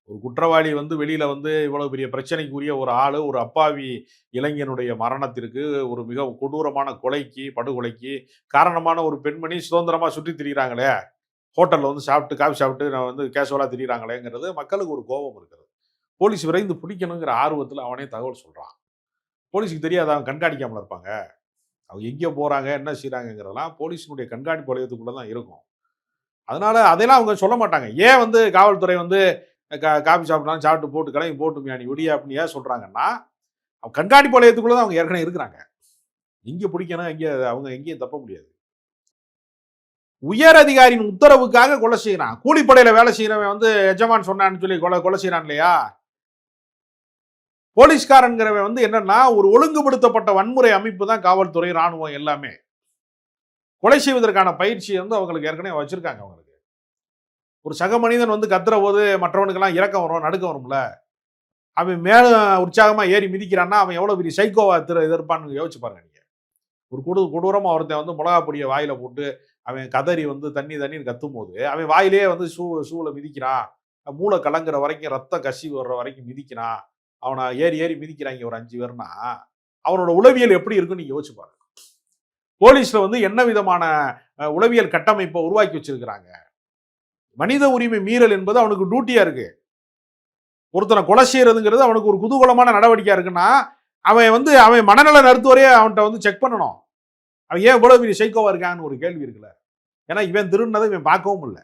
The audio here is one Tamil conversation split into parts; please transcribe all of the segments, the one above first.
ஒரு குற்றவாளி வந்து வெளியில வந்து இவ்வளவு பெரிய பிரச்சனைக்குரிய ஒரு ஆளு, ஒரு அப்பாவி இளைஞனுடைய மரணத்திற்கு, ஒரு மிக கொடூரமான கொலைக்கு, படுகொலைக்கு காரணமான ஒரு பெண்மணி சுதந்திரமா சுற்றித் திரியிறாங்களே! ஹோட்டல்ல வந்து சாப்பிட்டு, காஃபி சாப்பிட்டு நான் வந்து கேஷுவலா திரியிறாங்களேங்கிறது மக்களுக்கு ஒரு கோபம் இருக்கிறது. போலீஸ் விரைந்து பிடிக்கணுங்கிற ஆர்வத்துல அவனே தகவல் சொல்றான். போலீஸ்க்கு தெரியாதா? அவங்க கண்காணிக்காமலா இருப்பாங்க? அவங்க எங்கே போறாங்க, என்ன செய்றாங்கங்கிறதெல்லாம் போலீஸினுடைய கண்காணிப்பு வளையத்துக்குள்ள தான் இருக்கும். அதனால அதெல்லாம் அவங்க சொல்ல மாட்டாங்க. ஏன் வந்து காவல்துறை வந்து காஃபி சாப்பிட்டாலும் சாப்பிட்டு போட்டு கிளம்பி போட்டுமியா நீ விடிய அப்படின்னு ஏன் சொல்றாங்கன்னா, கண்காணிப்பு வளையத்துக்குள்ள தான் அவங்க ஏற்கனவே இருக்கிறாங்க. இங்க பிடிக்கணும், இங்க அவங்க எங்கேயும் தப்ப முடியாது. உயர் அதிகாரியின் உத்தரவுக்காக கொலை செய்யறான். கூலிப்படையில வேலை செய்யறவன் வந்து எஜமான் சொன்னான்னு சொல்லி கொலை செய்யறான் இல்லையா? போலீஸ்காரன்கிறவன் வந்து என்னன்னா, ஒரு ஒழுங்குபடுத்தப்பட்ட வன்முறை அமைப்பு தான் காவல்துறை, ராணுவம் எல்லாமே. கொலை செய்வதற்கான பயிற்சியை வந்து அவங்களுக்கு ஏற்கனவே வச்சிருக்காங்க அவங்களுக்கு. ஒரு சக மனிதன் வந்து கத்துற போது மற்றவனுக்கெல்லாம் இரக்கம் வரும், நடுக்கம் வரும்ல. அவன் மேல உற்சாகமா ஏறி மிதிக்கிறான்னா, அவன் எவ்வளவு பெரிய சைக்கோவா இருப்பான்னு யோசிச்சு பாருங்க நீங்க. ஒரு கொடூரமா ஒருத்தன் வந்து மிளகா பொடிய வாயில போட்டு, அவன் கதறி வந்து தண்ணி தண்ணின்னு கத்தும்போது, அவன் வாயிலேயே வந்து ஷூல மிதிக்கிறான். மூளை கலங்குற வரைக்கும், ரத்தம் கசிவு வர்ற வரைக்கும் மிதிக்கிறான். அவன ஏறி ஏறி மிதிக்கிறாங்க ஒரு 5 பேர்னா, அவனோட உளவியல் எப்படி இருக்குன்னு நீங்க யோசிச்சு பாருங்க. போலீஸ்ல வந்து என்ன விதமான உளவியல் கட்டமைப்பை உருவாக்கி வச்சிருக்கிறாங்க. மனித உரிமை மீறல் என்பது அவனுக்கு டியூட்டியா இருக்கு. ஒருத்தனை கொலை செய்யறதுங்கிறது அவனுக்கு ஒரு குதூகலமான நடவடிக்கையா இருக்குன்னா, அவன் மனநல மருத்துவரே அவன்கிட்ட வந்து செக் பண்ணணும். அவன் ஏன் இவ்வளவு பெரிய சைக்கோவா இருக்கான்னு ஒரு கேள்வி இருக்குல்ல. ஏன்னா இவன் திருடினதை இவன் பார்க்கவும் இல்லை.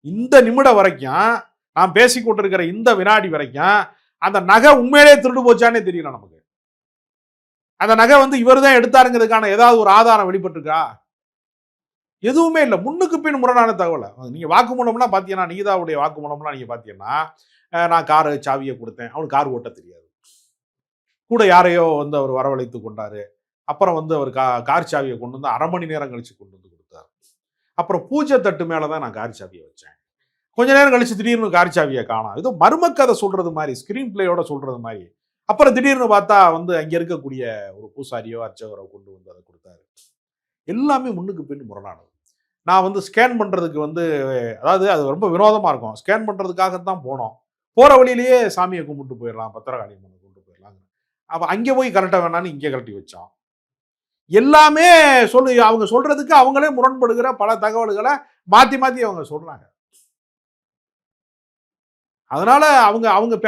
இந்த நிமிடம் வரைக்கும், நான் பேசிக் கொண்டிருக்கிற இந்த வினாடி வரைக்கும், அந்த நகை உண்மையிலேயே திருடு போச்சானே தெரியல நமக்கு. அந்த நகை வந்து இவர் தான் எடுத்தாருங்கிறதுக்கான ஏதாவது ஒரு ஆதாரம் வெளிப்பட்டிருக்கா? எதுவுமே இல்லை. முன்னுக்கு பின் முரணான தகவல். நீங்க வாக்குமூலம்லாம் பார்த்தீங்கன்னா, நீதாவுடைய வாக்குமூலம்லாம் நீங்க பார்த்தீங்கன்னா, நான் கார் சாவியை கொடுத்தேன். அவனுக்கு கார் ஓட்ட தெரியாது. கூட யாரையோ வந்து அவர் வரவழைத்து கொண்டாரு. அப்புறம் வந்து அவர் கார் சாவியை கொண்டு வந்து 1/2 மணி நேரம் கழிச்சு கொண்டு வந்து கொடுத்தார். அப்புறம் பூஜை தட்டு மேல தான் நான் கார் சாவியை வச்சேன். கொஞ்ச நேரம் கழிச்சு திடீர்னு கார் சாவியை காணோம். ஏதோ மர்மக்கதை சொல்றது மாதிரி, ஸ்கிரீன் பிளேயோட சொல்றது மாதிரி. அப்புறம் திடீர்னு பார்த்தா வந்து அங்க இருக்கக்கூடிய ஒரு பூசாரியோ, அர்ச்சகரோ கொண்டு வந்து அதை கொடுத்தாரு. எல்லாமே முன்னுக்கு பின் முரணானது. நான் வந்து ஸ்கேன் பண்றதுக்கு வந்து அதாவது அது ரொம்ப வினோதமா இருக்கும். ஸ்கேன் பண்றதுக்காக தான் போனோம். போற வழியிலேயே சாமியை கும்பிட்டு போயிடலாம். பத்திரகாளி அம்மனை கும்பிட்டு போயிடலாம். அப்ப அங்கே போய் கரெக்டா வேணான்னு இங்கே கழட்டி வச்சோம். எல்லாமே அவங்க சொல்றதுக்கு அவங்களே முரண்படுகிற பல தகவல்களை மாத்தி மாத்தி அவங்க சொல்றாங்க. அதனால அவங்களுக்கு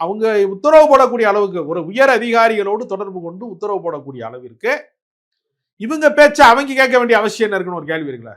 அவங்க உத்தரவு போடக்கூடிய அளவுக்கு ஒரு உயர் அதிகாரிகளோடு தொடர்பு கொண்டு உத்தரவு போடக்கூடிய அளவிற்கு இவங்க பேச்ச அவங்க கேட்க வேண்டிய அவசியம் என்ன இருக்குன்னு ஒரு கேள்வி இருக்குல்ல.